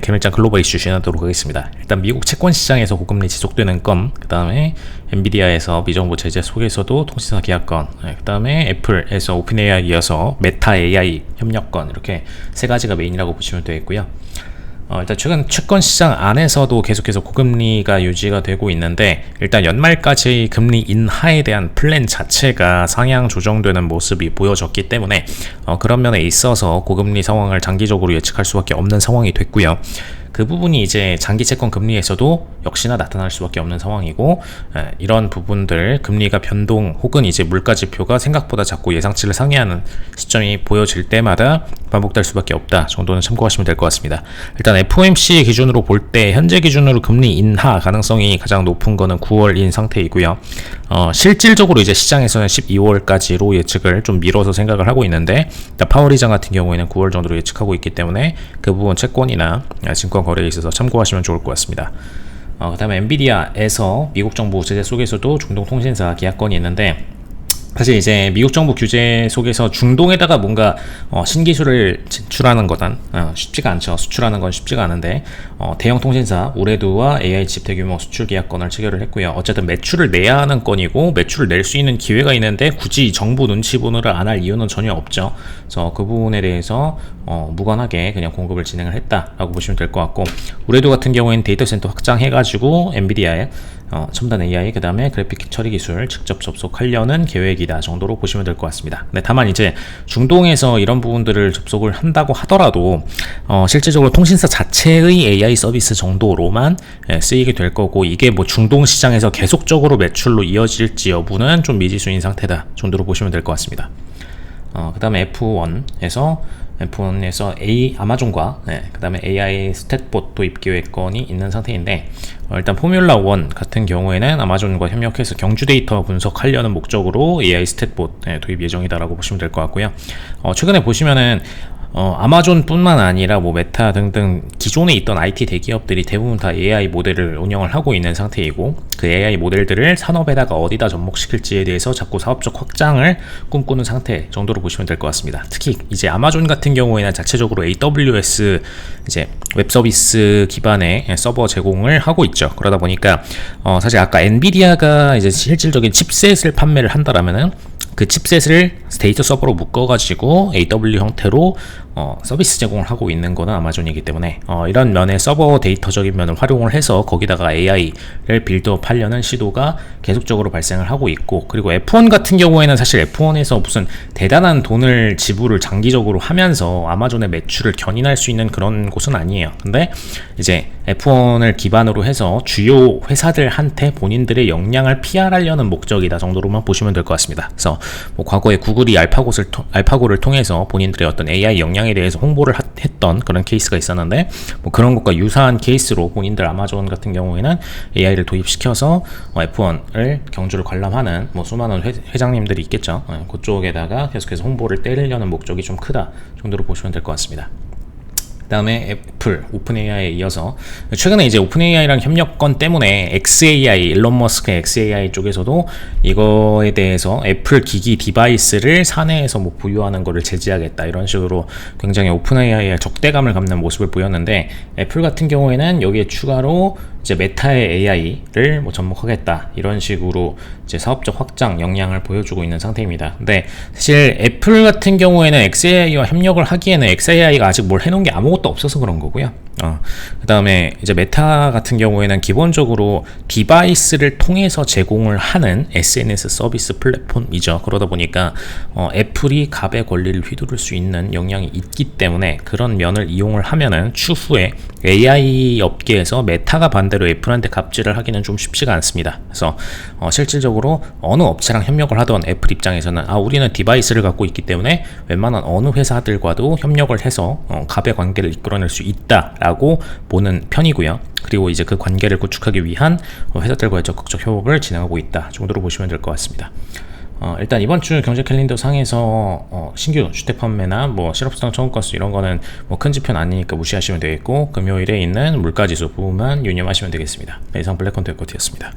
개별장 글로벌 이슈 진행하도록 하겠습니다. 일단 미국 채권 시장에서 고금리 지속되는 건, 그 다음에 엔비디아에서 미정부 제재 속에서도 통신사 계약건, 그 다음에 애플에서 오픈 AI 이어서 메타 AI 협력건, 이렇게 세 가지가 메인이라고 보시면 되겠고요. 일단 최근 채권 시장 안에서도 계속해서 고금리가 유지가 되고 있는데, 일단 연말까지 금리 인하에 대한 플랜 자체가 상향 조정되는 모습이 보여졌기 때문에 그런 면에 있어서 고금리 상황을 장기적으로 예측할 수밖에 없는 상황이 됐고요. 그 부분이 이제 장기 채권 금리에서도 역시나 나타날 수밖에 없는 상황이고, 이런 부분들 금리가 변동 혹은 이제 물가 지표가 생각보다 자꾸 예상치를 상회하는 시점이 보여질 때마다 반복될 수밖에 없다 정도는 참고하시면 될 것 같습니다. 일단 FOMC 기준으로 볼 때 현재 기준으로 금리 인하 가능성이 가장 높은 거는 9월인 상태이고요. 실질적으로 이제 시장에서는 12월까지로 예측을 좀 미뤄서 생각을 하고 있는데, 파월 의장 같은 경우에는 9월 정도로 예측하고 있기 때문에 그 부분 채권이나 증권 거래에 있어서 참고하시면 좋을 것 같습니다. 그 다음에 엔비디아에서 미국 정부 제재 속에서도 중동 통신사 계약건이 있는데, 사실 이제 미국 정부 규제 속에서 중동에다가 뭔가 신기술을 진출하는 거단 쉽지가 않죠. 수출하는 건 쉽지가 않은데, 대형 통신사 우레드와 AI 칩 대규모 수출 계약건을 체결을 했고요. 어쨌든 매출을 내야 하는 건이고, 매출을 낼 수 있는 기회가 있는데 굳이 정부 눈치 보느라 안 할 이유는 전혀 없죠. 그래서 그 부분에 대해서 무관하게 그냥 공급을 진행을 했다라고 보시면 될 것 같고, 우레드 같은 경우에는 데이터 센터 확장해가지고 엔비디아에 첨단 AI, 그 다음에 그래픽 처리 기술 직접 접속하려는 계획이다 정도로 보시면 될 것 같습니다. 네, 다만 이제 중동에서 이런 부분들을 접속을 한다고 하더라도 실질적으로 통신사 자체의 AI 서비스 정도로만 쓰이게 될 거고, 이게 뭐 중동 시장에서 계속적으로 매출로 이어질지 여부는 좀 미지수인 상태다 정도로 보시면 될 것 같습니다. 그 다음에 F1에서 아마존과 그 다음에 AI 스탯봇 도입 계획건이 있는 상태인데, 일단 포뮬라 1 같은 경우에는 아마존과 협력해서 경주 데이터 분석하려는 목적으로 AI 스탯봇 도입 예정이다라고 보시면 될 것 같고요. 최근에 보시면은 아마존 뿐만 아니라 뭐 메타 등등 기존에 있던 IT 대기업들이 대부분 다 AI 모델을 운영을 하고 있는 상태이고, 그 AI 모델들을 산업에다가 어디다 접목시킬지에 대해서 자꾸 사업적 확장을 꿈꾸는 상태 정도로 보시면 될 것 같습니다. 특히 이제 아마존 같은 경우에는 자체적으로 AWS 이제 웹 서비스 기반의 서버 제공을 하고 있죠. 그러다 보니까 사실 아까 엔비디아가 이제 실질적인 칩셋을 판매를 한다라면은 그 칩셋을 데이터 서버로 묶어가지고 AW 형태로 서비스 제공을 하고 있는 거는 아마존이기 때문에 이런 면에 서버 데이터적인 면을 활용을 해서 거기다가 AI를 빌드업하려는 시도가 계속적으로 발생을 하고 있고, 그리고 F1 같은 경우에는 사실 F1에서 무슨 대단한 돈을 지불을 장기적으로 하면서 아마존의 매출을 견인할 수 있는 그런 곳은 아니에요. 근데 이제 F1을 기반으로 해서 주요 회사들한테 본인들의 역량을 PR하려는 목적이다 정도로만 보시면 될 것 같습니다. 그래서 뭐 과거에 구글이 알파고를 통해서 본인들의 어떤 AI 역량에 대해서 홍보를 했던 그런 케이스가 있었는데, 뭐 그런 것과 유사한 케이스로 본인들 아마존 같은 경우에는 AI를 도입시켜서 F1을 경주를 관람하는 뭐 수많은 회장님들이 있겠죠. 그쪽에다가 계속해서 홍보를 때리려는 목적이 좀 크다 정도로 보시면 될 것 같습니다. 그 다음에 애플, 오픈AI에 이어서 최근에 이제 오픈AI랑 협력건 때문에 XAI, 일론 머스크의 XAI 쪽에서도 이거에 대해서 애플 기기 디바이스를 사내에서 뭐 보유하는 거를 제지하겠다 이런 식으로 굉장히 오픈AI에 적대감을 갖는 모습을 보였는데, 애플 같은 경우에는 여기에 추가로 이제 메타의 AI를 뭐 접목하겠다 이런 식으로 이제 사업적 확장 역량을 보여주고 있는 상태입니다. 근데 사실 애플 같은 경우에는 XAI와 협력을 하기에는 XAI가 아직 뭘 해놓은 게 아무것도 없어서 그런 거고요. 그 다음에 이제 메타 같은 경우에는 기본적으로 디바이스를 통해서 제공을 하는 SNS 서비스 플랫폼이죠. 그러다 보니까 애플이 갑의 권리를 휘두를 수 있는 역량이 있기 때문에 그런 면을 이용을 하면은 추후에 AI 업계에서 메타가 반대로 애플한테 갑질을 하기는 좀 쉽지가 않습니다. 그래서 실질적으로 어느 업체랑 협력을 하던 애플 입장에서는 우리는 디바이스를 갖고 있기 때문에 웬만한 어느 회사들과도 협력을 해서 갑의 관계를 이끌어낼 수 있다라고 보는 편이고요. 그리고 이제 그 관계를 구축하기 위한 회사들과의 적극적 협업을 진행하고 있다 정도로 보시면 될 것 같습니다. 일단 이번 주 경제 캘린더 상에서 신규 주택 판매나 뭐 실업수당 청구건수 이런 거는 뭐 큰 지표는 아니니까 무시하시면 되겠고, 금요일에 있는 물가지수 부분만 유념하시면 되겠습니다. 네, 이상 블랙컨트 에코티였습니다.